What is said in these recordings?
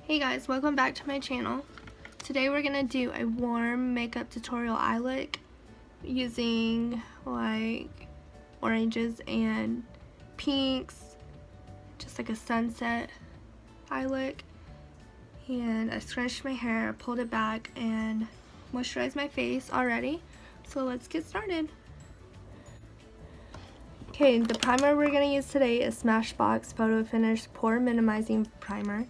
Hey guys, welcome back to my channel. Today we're gonna do a warm makeup tutorial eye look using like oranges and pinks, just like a sunset eye look. And I scrunched my hair, pulled it back, and moisturized my face already. So let's get started. Okay, the primer we're gonna use today is Smashbox Photo Finish Pore Minimizing Primer.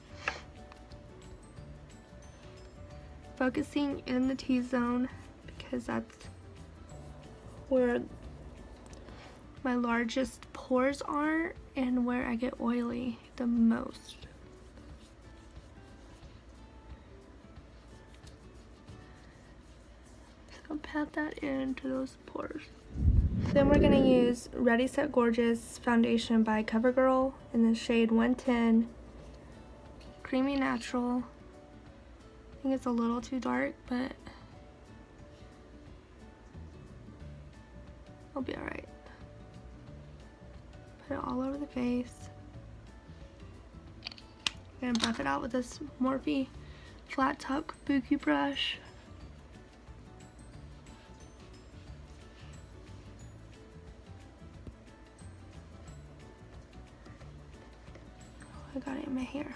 Focusing in the T-zone because that's where my largest pores are and where I get oily the most. So pat that into those pores. Then we're going to use Ready Set Gorgeous foundation by CoverGirl in the shade 110 Creamy Natural. I think it's a little too dark, but I'll be alright. Put it all over the face. I'm gonna buff it out with this Morphe flat top Kabuki brush. Oh, I got it in my hair.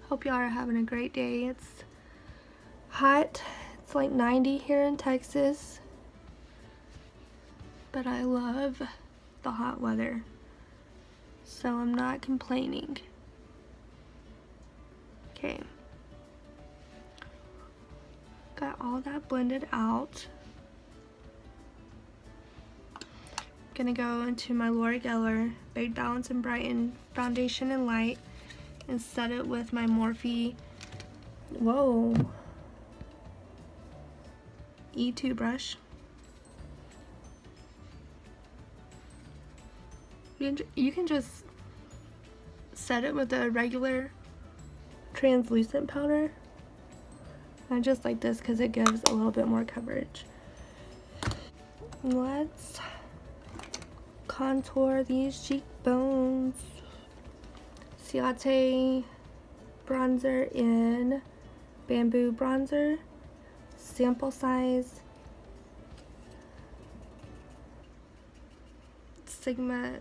Hope y'all are having a great day. It's hot. It's like 90 here in Texas. But I love the hot weather. So I'm not complaining. Okay. Got all that blended out. Gonna go into my L'Oreal Baked-Balanced-Brighten foundation and light and set it with my Morphe E2 brush. You can just set it with a regular translucent powder. I just like this because it gives a little bit more coverage. Let's contour these cheekbones. Ciate bronzer in Bamboo Bronzer, sample size, Sigma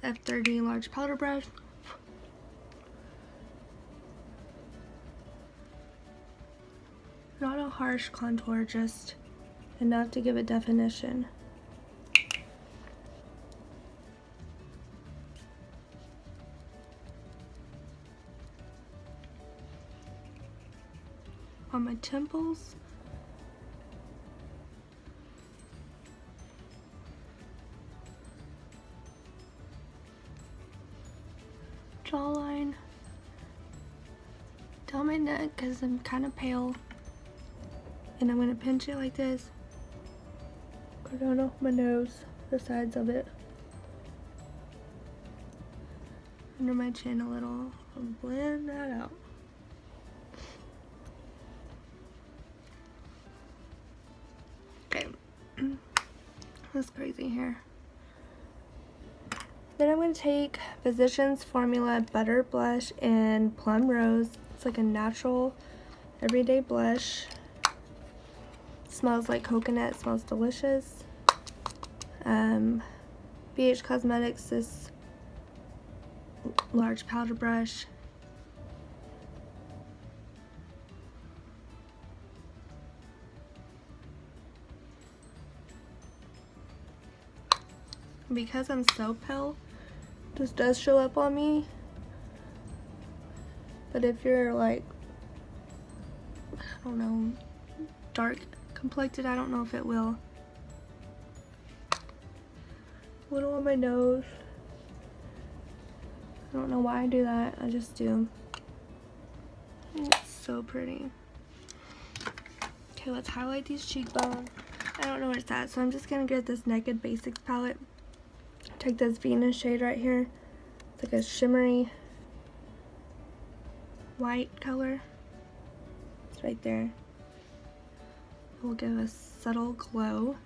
F30 large powder brush. Not a harsh contour, just enough to give it definition. On my temples, jawline, down my neck because I'm kind of pale, and I'm going to pinch it like this, go down off my nose, the sides of it, under my chin a little, and blend that out. That's crazy here. Then I'm going to take Physicians Formula Butter Blush in Plum Rose. It's like a natural everyday blush. Smells like coconut, smells delicious. BH Cosmetics, this large powder brush. Because I'm so pale, this does show up on me. But if you're like, I don't know, dark complected, I don't know if it will. A little on my nose. I don't know why I do that, I just do. It's so pretty. Okay, let's highlight these cheekbones. I don't know where it's at, so I'm just gonna get this Naked Basics palette. Take this Venus shade right here. It's like a shimmery white color. It's right there. It will give a subtle glow.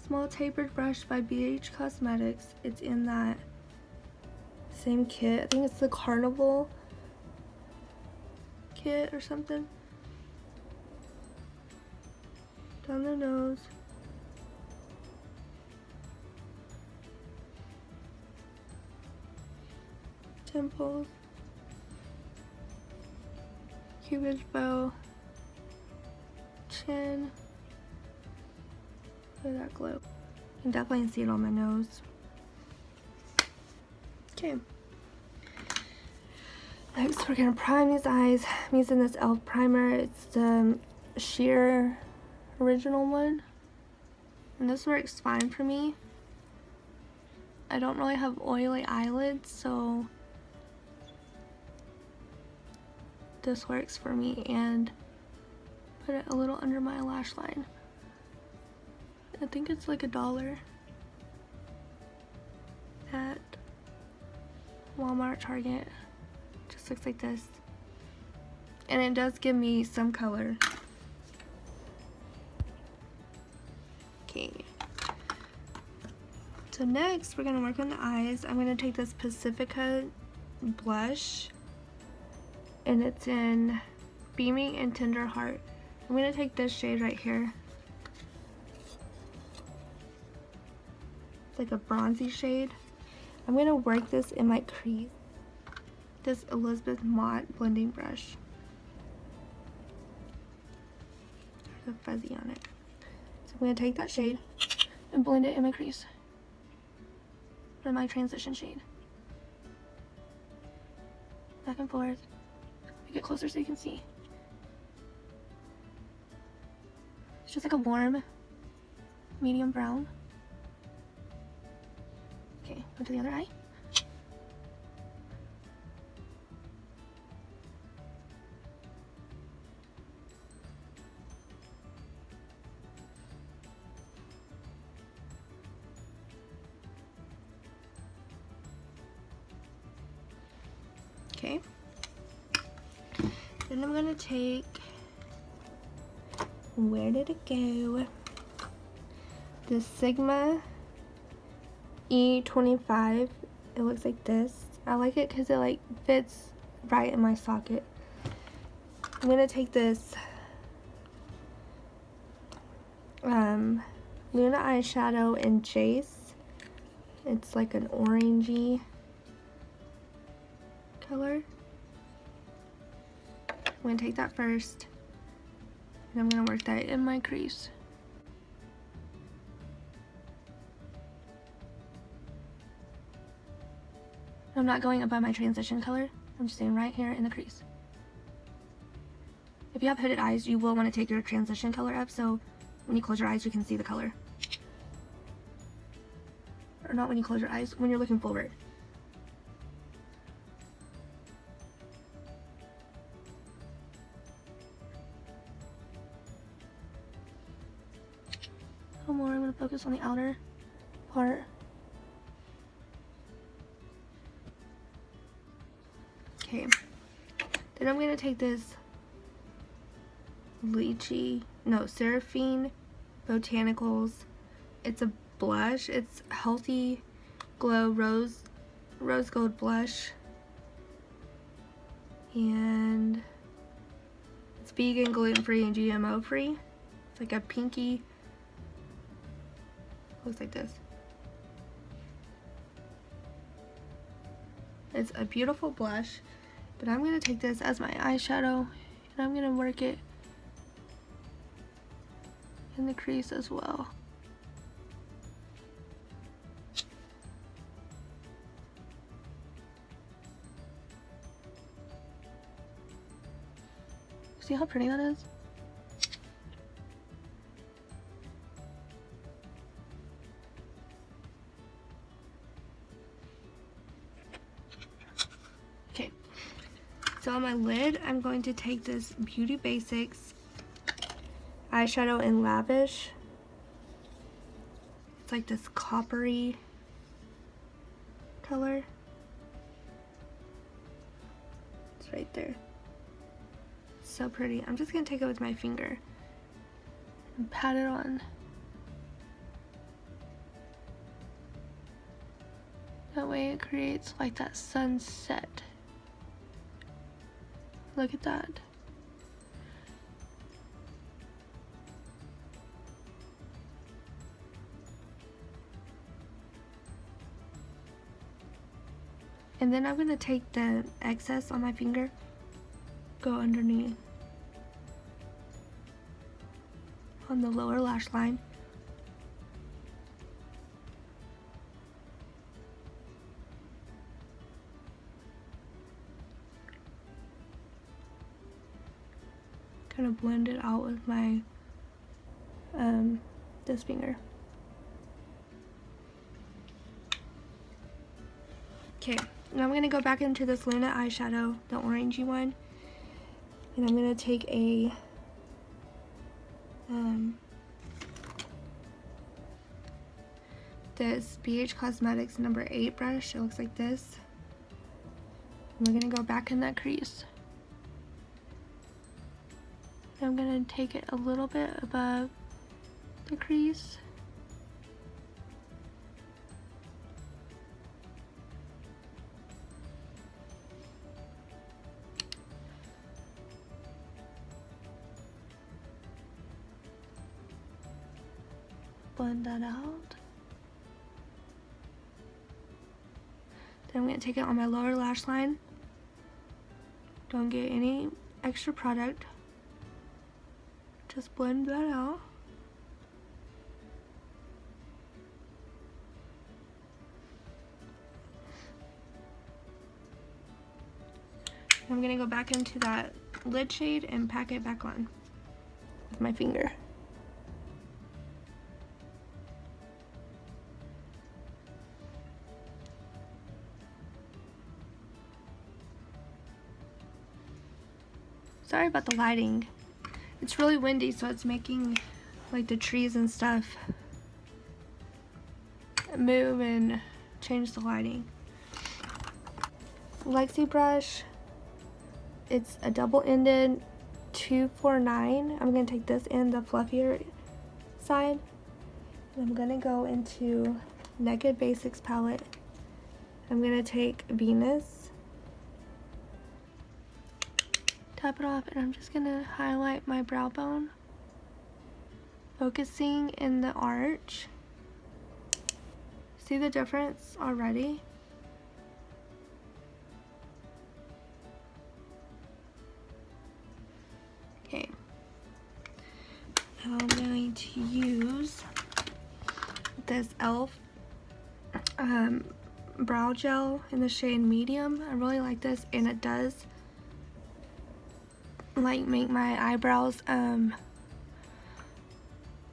Small tapered brush by BH Cosmetics. It's in that same kit. I think it's the Carnival kit or something. Down the nose. Temples. Cupid's bow. Chin. Look at that glow. You can definitely see it on my nose. Okay. Next, we're gonna prime these eyes. I'm using this E.L.F primer. It's the sheer original one. And this works fine for me. I don't really have oily eyelids, so this works for me. And put it a little under my lash line. I think it's like $1 at Walmart, Target. Just looks like this. And it does give me some color. Okay. So next, we're gonna work on the eyes. I'm gonna take this Pacifica blush, and it's in Beaming Tenderheart. I'm gonna take this shade right here. It's like a bronzy shade. I'm gonna work this in my crease. This Elizabeth Mott blending brush. There's a fuzzy on it. So I'm gonna take that shade and blend it in my crease. For my transition shade. Back and forth. Make it closer so you can see. It's just like a warm, medium brown. Okay, go to the other eye. Okay. Then I'm gonna take, where did it go? The Sigma E25. It looks like this. I like it because it like fits right in my socket. I'm gonna take this Luna eyeshadow in Jace. It's like an orangey color. I'm gonna take that first, and I'm gonna work that in my crease. I'm not going above my transition color. I'm just staying right here in the crease. If you have hooded eyes, you will want to take your transition color up, so when you close your eyes, you can see the color. Or not when you close your eyes, when you're looking forward. A little more, I'm going to focus on the outer part. Okay, then I'm going to take this Lychee, no, Seraphine Botanicals. It's a blush. It's Healthy Glow Rose Gold Blush. And it's vegan, gluten-free, and GMO-free. It's like a pinky, looks like this. It's a beautiful blush, but I'm going to take this as my eyeshadow, and I'm going to work it in the crease as well. See how pretty that is? Okay, so on my lid, I'm going to take this Beaute Basics eyeshadow in Lavish. It's like this coppery color. It's right there. so pretty. I'm just gonna take it with my finger and pat it on. That way it creates like that sunset. Look at that. And then I'm gonna take the excess on my finger, go underneath on the lower lash line. Kind of blend it out with my this finger. Okay, now I'm gonna go back into this Luna eyeshadow, the orangey one, and I'm gonna take a this BH Cosmetics number 8 brush. It looks like this. And we're gonna go back in that crease. I'm gonna take it a little bit above the crease. Blend that out. Then I'm gonna take it on my lower lash line. Don't get any extra product. Just blend that out. I'm gonna go back into that lid shade and pack it back on with my finger. Sorry about the lighting. It's really windy, so it's making like the trees and stuff move and change the lighting. Lychee brush. It's a double-ended 249. I'm going to take this in the fluffier side. And I'm going to go into Beaute Basics palette. I'm going to take Venus. Tap it off, and I'm just going to highlight my brow bone. Focusing in the arch. See the difference already? Okay. Now I'm going to use this E.L.F. brow gel in the shade medium. I really like this, and it does like make my eyebrows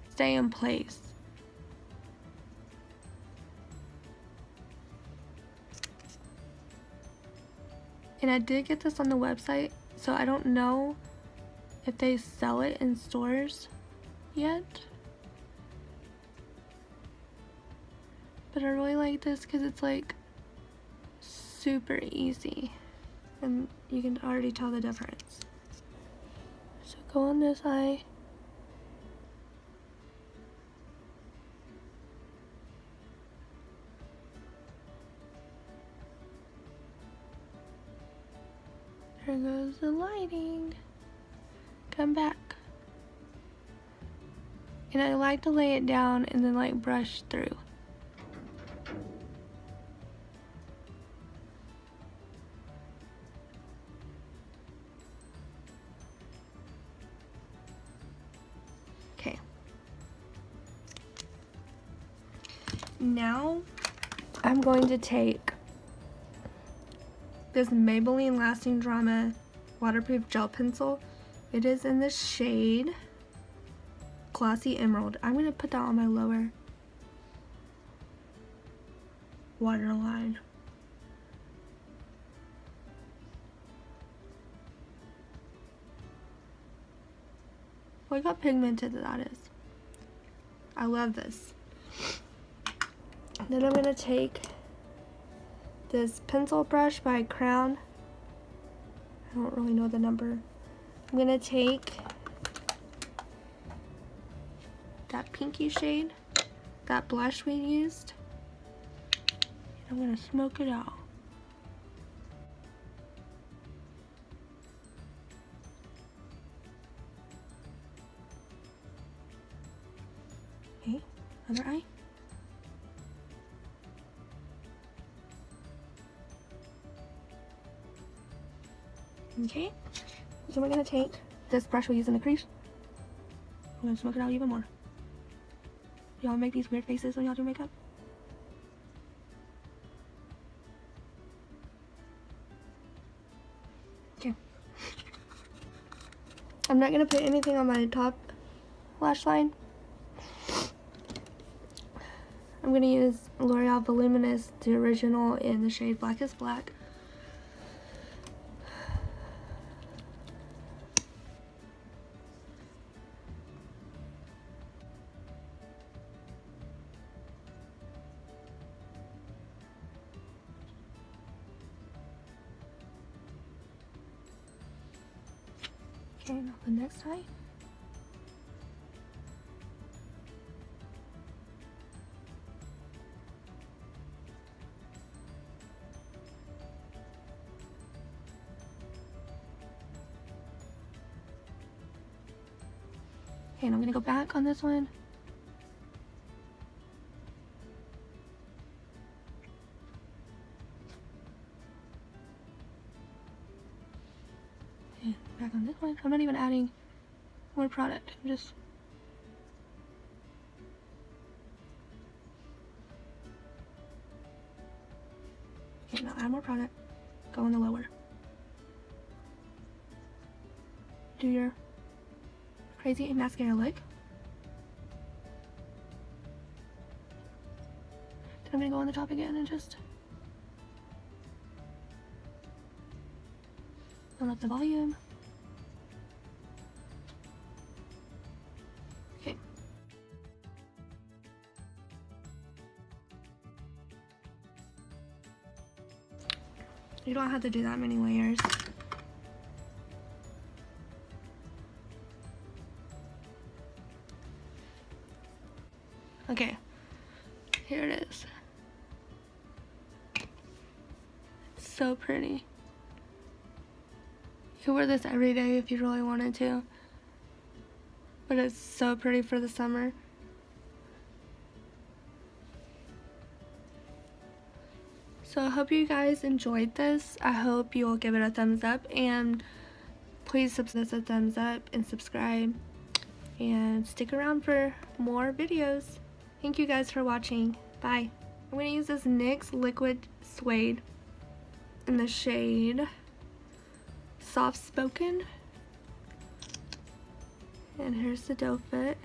stay in place. And I did get this on the website, so I don't know if they sell it in stores yet. But I really like this because it's like super easy, and you can already tell the difference. So go on this eye. There goes the lighting. Come back. And I like to lay it down and then like brush through. Okay. Now I'm going to take this Maybelline Lasting Drama waterproof gel pencil. It is in the shade Glossy Emerald. I'm going to put that on my lower waterline. Look how pigmented that is. I love this. Then I'm going to take this pencil brush by Crown. I don't really know the number I'm gonna take that pinky shade, that blush we used, and I'm gonna smoke it out. Okay, other eye. Okay, so we're gonna take this brush we use in the crease. I'm gonna smoke it out even more. Y'all make these weird faces when y'all do makeup? Okay. I'm not gonna put anything on my top lash line. I'm gonna use Loreal Voluminous, the original, in the shade Blackest Black. Okay, now the next eye. Okay, and I'm gonna go back on this one. And back on this one. I'm not even adding more product. I'm just okay, now add more product. Go in the lower. Do your crazy mascara look. Then I'm gonna go on the top again and just fill up the volume. Okay. You don't have to do that many layers. Okay, here it is. It's so pretty. You could wear this every day if you really wanted to, but it's so pretty for the summer. So I hope you guys enjoyed this. I hope you will give it a thumbs up, and please give this a thumbs up and subscribe, and stick around for more videos. Thank you guys for watching. Bye. I'm going to use this NYX Liquid Suede in the shade Soft Spoken. And here's the doe foot.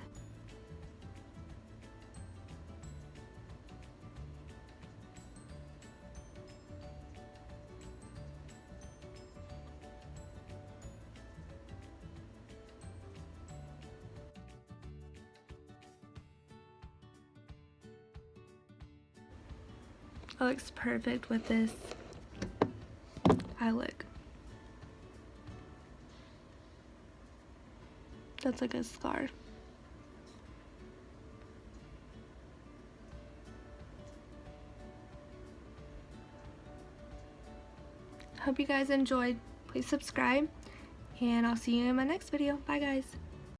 It looks perfect with this eye look. That's like a scar. Hope you guys enjoyed. Please subscribe, and I'll see you in my next video. Bye guys.